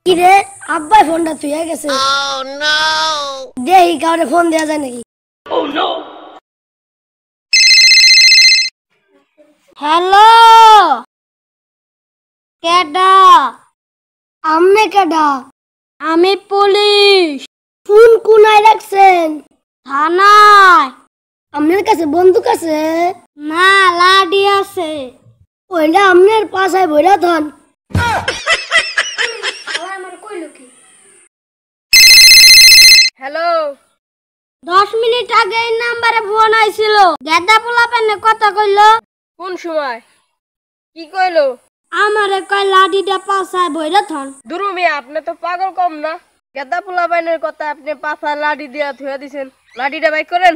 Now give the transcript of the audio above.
কিরে আব্বা ফোনটা তুইয়া গেছে। দেখি কাউরে ফোন দেয়া যায় নাকি। হ্যালো কেডা? আমনে কেডা? আমি পুলিশ। ফোন কোনায় রাখছেন? থানায়। আপনার কাছে বন্দুক আছে? না, লাঠি আছে। ওইটা আপনার পাশায় বইরা ধন। হ্যালো 10 মিনিট আগে এই নাম্বারে ফোন আইছিল। গেদা পোলাপেনে কথা কইলো। কোন সময় কি কইলো? আমারে কয় লাঠিটা পাছায় বইরা থন। দুরু মিয়া আপনি তো পাগল কম না। গেদা পোলা বাইনের কথা আপনি পাছা লাঠি দিয়া থুয়া দিছেন। লাঠিটা বাইক করেন।